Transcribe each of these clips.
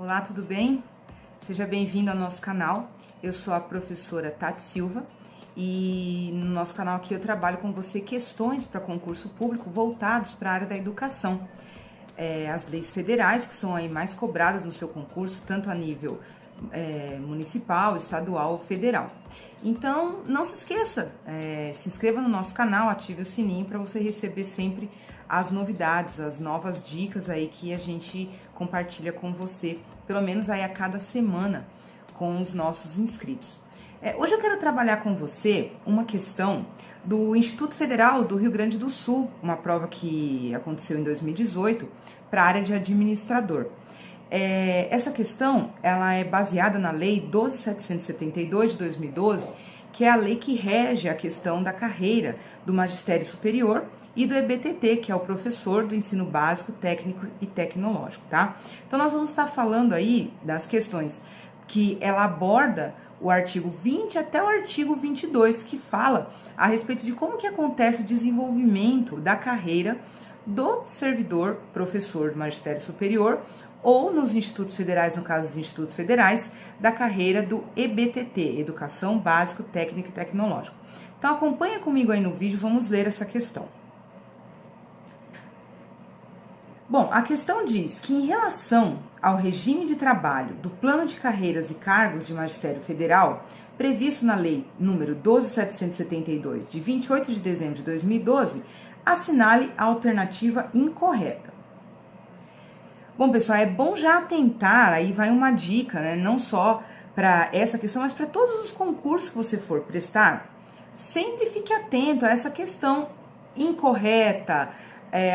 Olá, tudo bem? Seja bem-vindo ao nosso canal. Eu sou a professora Tati Silva e no nosso canal aqui eu trabalho com você questões para concurso público voltados para a área da educação. As leis federais que são aí mais cobradas no seu concurso, tanto a nível municipal, estadual ou federal. Então, não se esqueça, se inscreva no nosso canal, ative o sininho para você receber sempre as novidades, as novas dicas aí que a gente compartilha com você, pelo menos aí a cada semana com os nossos inscritos. Hoje eu quero trabalhar com você uma questão do Instituto Federal do Rio Grande do Sul, uma prova que aconteceu em 2018 para a área de administrador. Essa questão ela é baseada na Lei 12.772 de 2012, que é a lei que rege a questão da carreira do magistério superior e do EBTT, que é o professor do ensino básico, técnico e tecnológico, tá? Então, nós vamos estar falando aí das questões que ela aborda o artigo 20 até o artigo 22, que fala a respeito de como que acontece o desenvolvimento da carreira do servidor professor do magistério superior ou nos institutos federais, no caso dos institutos federais, da carreira do EBTT, Educação Básico, Técnico e Tecnológico. Então, acompanha comigo aí no vídeo, vamos ler essa questão. Bom, a questão diz que em relação ao regime de trabalho do plano de carreiras e cargos de magistério federal, previsto na Lei número 12.772, de 28 de dezembro de 2012, assinale a alternativa incorreta. Bom, pessoal, é bom já atentar, aí vai uma dica, né? Não só para essa questão, mas para todos os concursos que você for prestar, sempre fique atento a essa questão incorreta,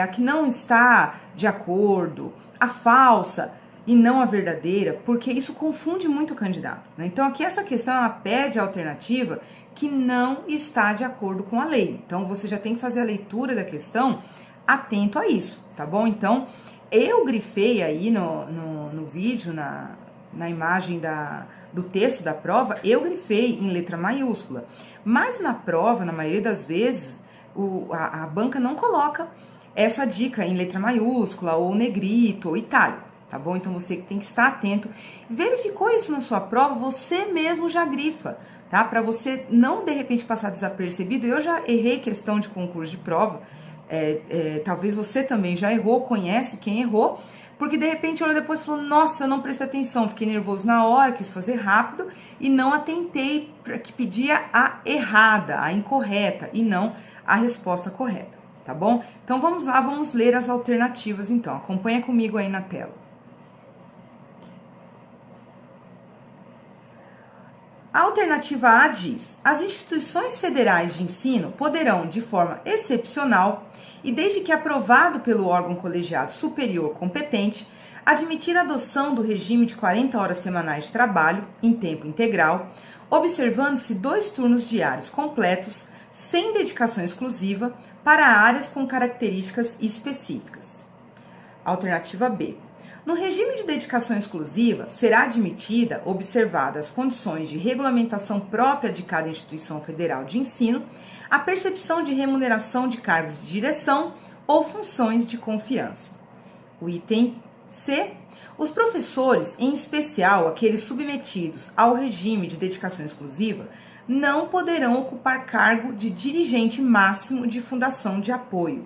a que não está de acordo, a falsa e não a verdadeira, porque isso confunde muito o candidato, né? Então, aqui essa questão, ela pede a alternativa que não está de acordo com a lei. Então, você já tem que fazer a leitura da questão atento a isso, tá bom? Então, eu grifei aí no vídeo, na imagem do texto da prova, eu grifei em letra maiúscula. Mas na prova, na maioria das vezes, a banca não coloca essa dica em letra maiúscula, ou negrito, ou itálico, tá bom? Então você tem que estar atento. Verificou isso na sua prova, você mesmo já grifa, tá? Para você não, de repente, passar desapercebido. Eu já errei questão de concurso de prova, talvez você também já errou, conhece quem errou, porque de repente olha depois e falou, nossa, eu não prestei atenção, fiquei nervoso na hora, quis fazer rápido e não atentei para que pedia a errada, a incorreta e não a resposta correta. Tá bom? Então, vamos lá, vamos ler as alternativas, então. Acompanha comigo aí na tela. A alternativa A diz: as instituições federais de ensino poderão, de forma excepcional, e desde que aprovado pelo órgão colegiado superior competente, admitir a adoção do regime de 40 horas semanais de trabalho, em tempo integral, observando-se 2 turnos diários completos, sem dedicação exclusiva, para áreas com características específicas. Alternativa B. No regime de dedicação exclusiva, será admitida, observadas as condições de regulamentação própria de cada instituição federal de ensino, a percepção de remuneração de cargos de direção ou funções de confiança. O item C. Os professores, em especial aqueles submetidos ao regime de dedicação exclusiva, não poderão ocupar cargo de dirigente máximo de fundação de apoio.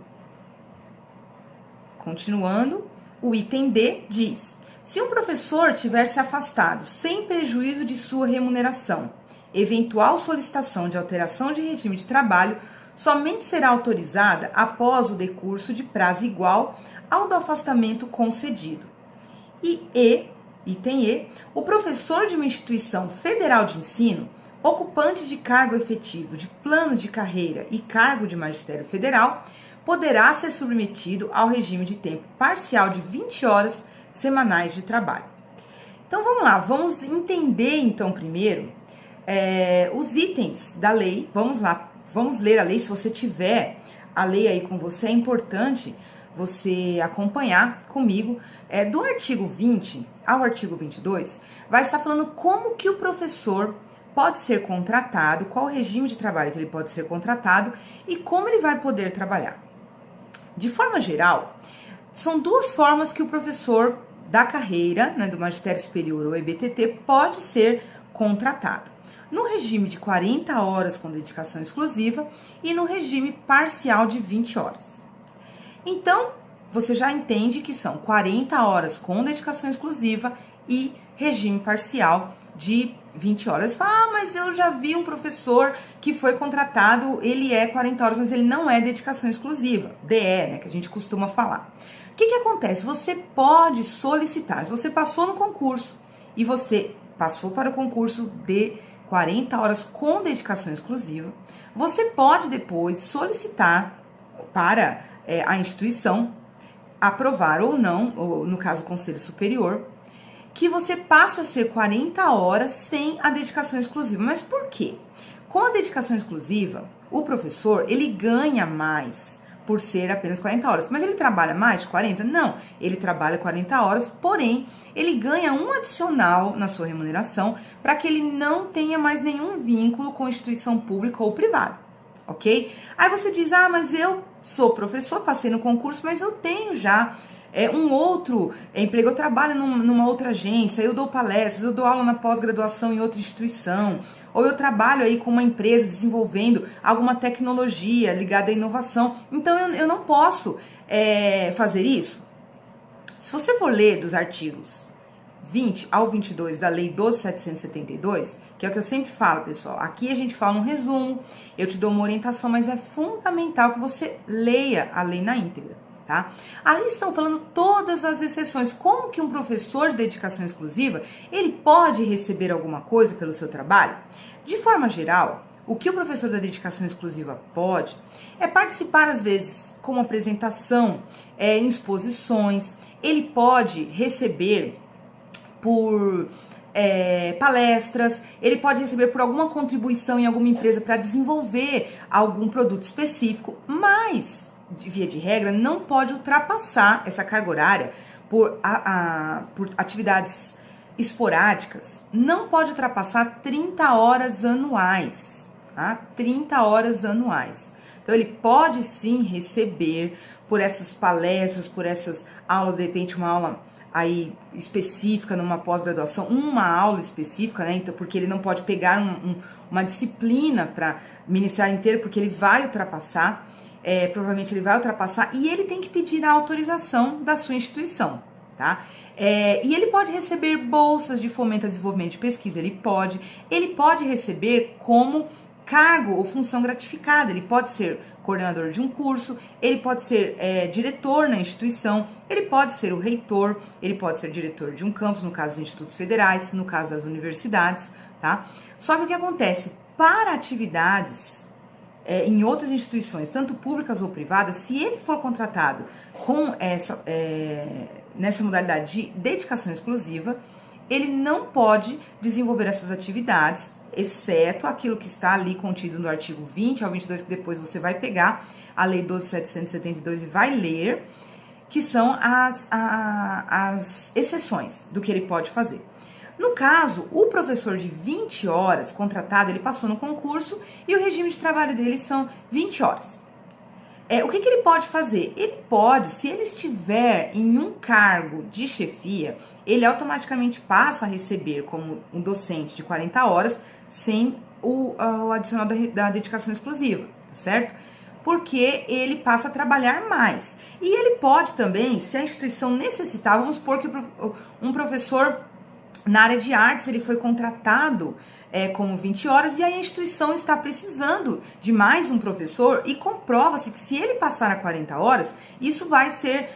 Continuando, o item D diz: se um professor tiver se afastado sem prejuízo de sua remuneração, eventual solicitação de alteração de regime de trabalho somente será autorizada após o decurso de prazo igual ao do afastamento concedido. Item E, o professor de uma instituição federal de ensino, ocupante de cargo efetivo de plano de carreira e cargo de magistério federal, poderá ser submetido ao regime de tempo parcial de 20 horas semanais de trabalho. Então, vamos lá, vamos entender, então, primeiro, os itens da lei. Vamos lá, vamos ler a lei. Se você tiver a lei aí com você, é importante você acompanhar comigo. Do artigo 20 ao artigo 22, vai estar falando como que o professor pode ser contratado, qual o regime de trabalho que ele pode ser contratado e como ele vai poder trabalhar. De forma geral, são 2 formas que o professor da carreira, né, do Magistério Superior ou EBTT, pode ser contratado no regime de 40 horas com dedicação exclusiva e no regime parcial de 20 horas. Então, você já entende que são 40 horas com dedicação exclusiva e regime parcial de 20 horas. Você fala, mas eu já vi um professor que foi contratado, ele é 40 horas, mas ele não é dedicação exclusiva, DE, né, que a gente costuma falar. O que acontece? Você pode solicitar, se você passou no concurso e você passou para o concurso de 40 horas com dedicação exclusiva, você pode depois solicitar para a instituição aprovar ou não, ou no caso o Conselho Superior, que você passa a ser 40 horas sem a dedicação exclusiva. Mas por quê? Com a dedicação exclusiva, o professor, ele ganha mais por ser apenas 40 horas. Mas ele trabalha mais de 40? Não, ele trabalha 40 horas, porém, ele ganha um adicional na sua remuneração para que ele não tenha mais nenhum vínculo com instituição pública ou privada, ok? Aí você diz, mas eu sou professor, passei no concurso, mas eu tenho já um outro emprego, eu trabalho numa outra agência, eu dou palestras, eu dou aula na pós-graduação em outra instituição, ou eu trabalho aí com uma empresa desenvolvendo alguma tecnologia ligada à inovação, então eu não posso fazer isso. Se você for ler dos artigos 20 ao 22 da Lei 12.772, que é o que eu sempre falo, pessoal, aqui a gente fala um resumo, eu te dou uma orientação, mas é fundamental que você leia a lei na íntegra, tá? Ali estão falando todas as exceções, como que um professor de dedicação exclusiva, ele pode receber alguma coisa pelo seu trabalho? De forma geral, o que o professor da dedicação exclusiva pode é participar, às vezes, com apresentação, em exposições, ele pode receber por palestras, ele pode receber por alguma contribuição em alguma empresa para desenvolver algum produto específico, mas, via de regra, não pode ultrapassar essa carga horária por atividades esporádicas, não pode ultrapassar 30 horas anuais, tá? 30 horas anuais. Então, ele pode sim receber por essas palestras, por essas aulas, de repente uma aula aí específica numa pós-graduação, uma aula específica, né? Então, porque ele não pode pegar uma disciplina para ministrar inteiro, porque ele vai ultrapassar, provavelmente ele vai ultrapassar, e ele tem que pedir a autorização da sua instituição, tá? E ele pode receber bolsas de fomento a desenvolvimento de pesquisa, ele pode receber como cargo ou função gratificada, ele pode ser coordenador de um curso, ele pode ser diretor na instituição, ele pode ser o reitor, ele pode ser diretor de um campus, no caso dos institutos federais, no caso das universidades, tá? Só que o que acontece? Para atividades em outras instituições, tanto públicas ou privadas, se ele for contratado com nessa modalidade de dedicação exclusiva, ele não pode desenvolver essas atividades, exceto aquilo que está ali contido no artigo 20 ao 22, que depois você vai pegar a Lei 12.772 e vai ler, que são as exceções do que ele pode fazer. No caso, o professor de 20 horas contratado, ele passou no concurso e o regime de trabalho dele são 20 horas. O que ele pode fazer? Ele pode, se ele estiver em um cargo de chefia, ele automaticamente passa a receber como um docente de 40 horas sem o adicional da dedicação exclusiva, tá certo? Porque ele passa a trabalhar mais. E ele pode também, se a instituição necessitar, vamos supor que um professor na área de artes, ele foi contratado como 20 horas e aí a instituição está precisando de mais um professor e comprova-se que se ele passar a 40 horas, isso vai ser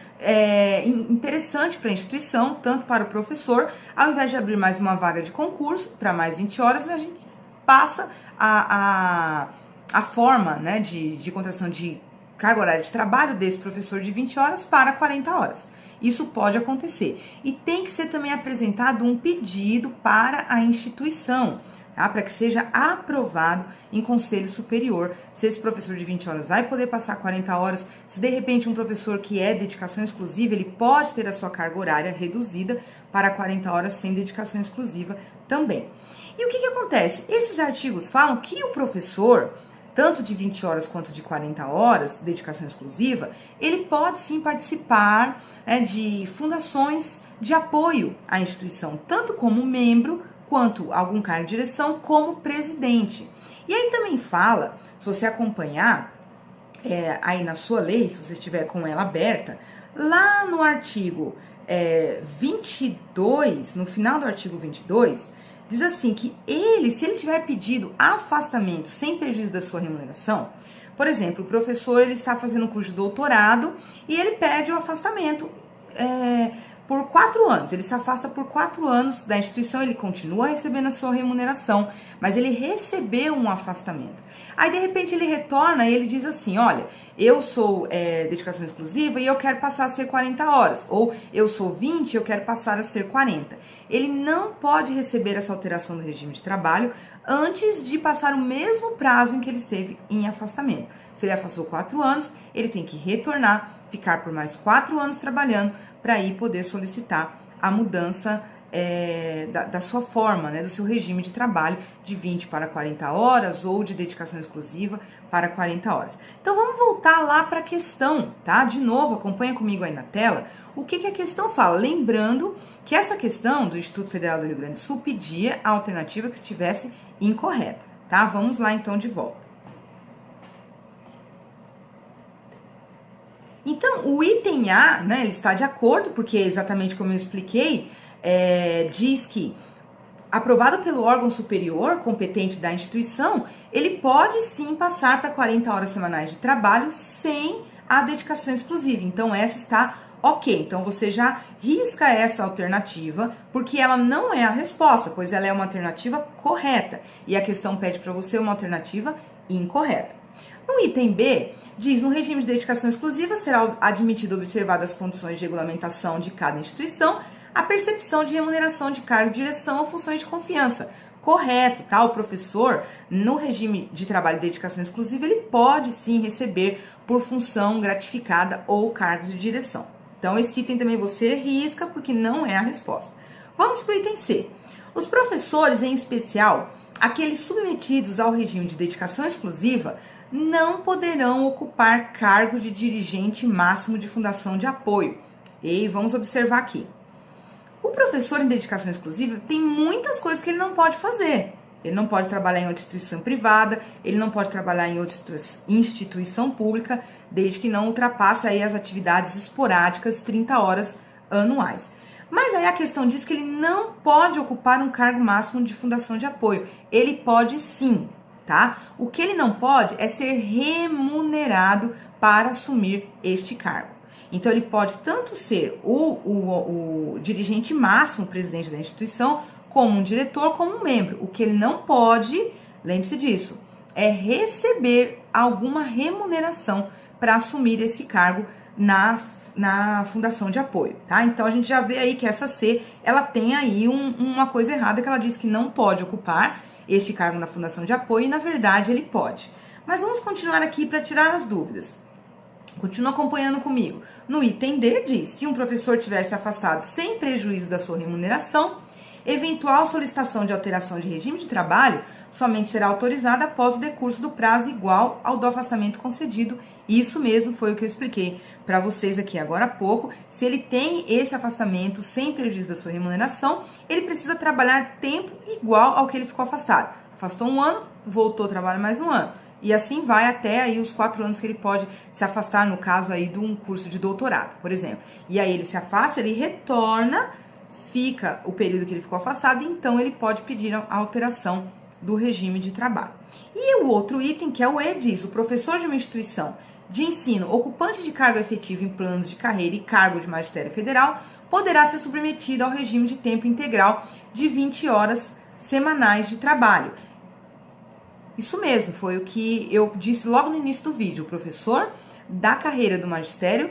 interessante para a instituição, tanto para o professor, ao invés de abrir mais uma vaga de concurso para mais 20 horas, a gente passa a forma, né, de contratação de carga horária de trabalho desse professor de 20 horas para 40 horas. Isso pode acontecer. E tem que ser também apresentado um pedido para a instituição, tá? Para que seja aprovado em conselho superior, se esse professor de 20 horas vai poder passar 40 horas, se de repente um professor que é dedicação exclusiva, ele pode ter a sua carga horária reduzida para 40 horas sem dedicação exclusiva também. E o que acontece? Esses artigos falam que o professor, tanto de 20 horas quanto de 40 horas, dedicação exclusiva, ele pode sim participar de fundações de apoio à instituição, tanto como membro, quanto algum cargo de direção, como presidente. E aí também fala, se você acompanhar aí na sua lei, se você estiver com ela aberta, lá no artigo 22, no final do artigo 22, diz assim que se ele tiver pedido afastamento sem prejuízo da sua remuneração, por exemplo, o professor ele está fazendo um curso de doutorado e ele pede o afastamento por 4 anos, ele se afasta por 4 anos da instituição, ele continua recebendo a sua remuneração, mas ele recebeu um afastamento. Aí, de repente, ele retorna e ele diz assim, olha, eu sou dedicação exclusiva e eu quero passar a ser 40 horas, ou eu sou 20 e eu quero passar a ser 40. Ele não pode receber essa alteração do regime de trabalho antes de passar o mesmo prazo em que ele esteve em afastamento. Se ele afastou 4 anos, ele tem que retornar, ficar por mais 4 anos trabalhando, para aí poder solicitar a mudança da sua forma, do seu regime de trabalho de 20 para 40 horas ou de dedicação exclusiva para 40 horas. Então vamos voltar lá para a questão, tá? De novo, acompanha comigo aí na tela o que a questão fala. Lembrando que essa questão do Instituto Federal do Rio Grande do Sul pedia a alternativa que estivesse incorreta, tá? Vamos lá então de volta. Então, o item A, ele está de acordo, porque exatamente como eu expliquei, diz que, aprovado pelo órgão superior competente da instituição, ele pode sim passar para 40 horas semanais de trabalho sem a dedicação exclusiva. Então, essa está ok. Então, você já risca essa alternativa, porque ela não é a resposta, pois ela é uma alternativa correta. E a questão pede para você uma alternativa incorreta. No item B, diz, no regime de dedicação exclusiva, será admitido observadas as condições de regulamentação de cada instituição, a percepção de remuneração de cargo de direção ou funções de confiança. Correto, tá? O professor, no regime de trabalho de dedicação exclusiva, ele pode sim receber por função gratificada ou cargos de direção. Então, esse item também você risca, porque não é a resposta. Vamos para o item C. Os professores, em especial, aqueles submetidos ao regime de dedicação exclusiva, não poderão ocupar cargo de dirigente máximo de fundação de apoio. E vamos observar aqui. O professor em dedicação exclusiva tem muitas coisas que ele não pode fazer. Ele não pode trabalhar em outra instituição privada, ele não pode trabalhar em outra instituição pública, desde que não ultrapasse aí as atividades esporádicas 30 horas anuais. Mas aí a questão diz que ele não pode ocupar um cargo máximo de fundação de apoio. Ele pode sim, tá? O que ele não pode é ser remunerado para assumir este cargo. Então, ele pode tanto ser o dirigente máximo, presidente da instituição, como um diretor, como um membro. O que ele não pode, lembre-se disso, é receber alguma remuneração para assumir esse cargo na fundação de apoio, tá? Então, a gente já vê aí que essa C, ela tem aí uma coisa errada, que ela diz que não pode ocupar este cargo na fundação de apoio, e na verdade ele pode. Mas vamos continuar aqui para tirar as dúvidas. Continua acompanhando comigo. No item D diz, se um professor tiver se afastado sem prejuízo da sua remuneração, eventual solicitação de alteração de regime de trabalho somente será autorizada após o decurso do prazo igual ao do afastamento concedido. Isso mesmo foi o que eu expliquei para vocês aqui agora há pouco. Se ele tem esse afastamento sem prejuízo da sua remuneração, ele precisa trabalhar tempo igual ao que ele ficou afastado. Afastou 1 ano, voltou a trabalhar mais 1 ano. E assim vai até aí os 4 anos que ele pode se afastar, no caso aí de um curso de doutorado, por exemplo. E aí ele se afasta, ele retorna, fica o período que ele ficou afastado, e então ele pode pedir a alteração do regime de trabalho. E o outro item, que é o E, diz, o professor de uma instituição de ensino ocupante de cargo efetivo em planos de carreira e cargo de magistério federal poderá ser submetido ao regime de tempo integral de 20 horas semanais de trabalho. Isso mesmo, foi o que eu disse logo no início do vídeo. O professor da carreira do magistério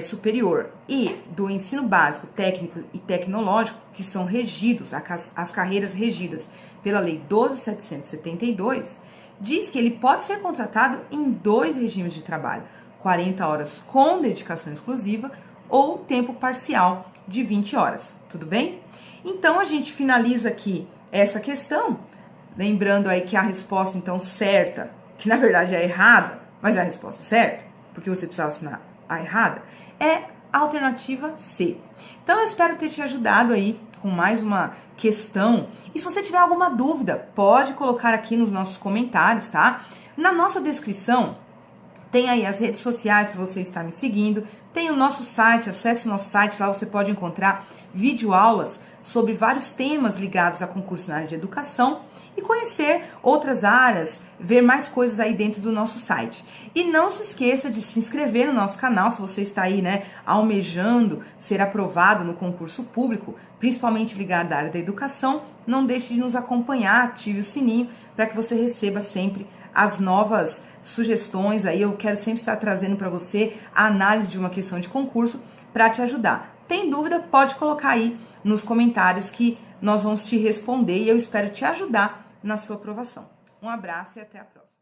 superior e do ensino básico, técnico e tecnológico, que são regidos, as carreiras regidas pela Lei 12.772, diz que ele pode ser contratado em 2 regimes de trabalho, 40 horas com dedicação exclusiva ou tempo parcial de 20 horas, tudo bem? Então, a gente finaliza aqui essa questão, lembrando aí que a resposta, então, certa, que na verdade é errada, mas é a resposta certa, porque você precisa assinar a errada, é alternativa C. Então eu espero ter te ajudado aí com mais uma questão. E se você tiver alguma dúvida, pode colocar aqui nos nossos comentários, tá? Na nossa descrição tem aí as redes sociais para você estar me seguindo, tem o nosso site, acesse o nosso site, lá você pode encontrar videoaulas sobre vários temas ligados a concurso na área de educação e conhecer outras áreas, ver mais coisas aí dentro do nosso site. E não se esqueça de se inscrever no nosso canal, se você está aí, almejando ser aprovado no concurso público, principalmente ligado à área da educação, não deixe de nos acompanhar, ative o sininho para que você receba sempre as novas sugestões. Aí eu quero sempre estar trazendo para você a análise de uma questão de concurso para te ajudar. Tem dúvida? Pode colocar aí nos comentários que nós vamos te responder e eu espero te ajudar na sua aprovação. Um abraço e até a próxima.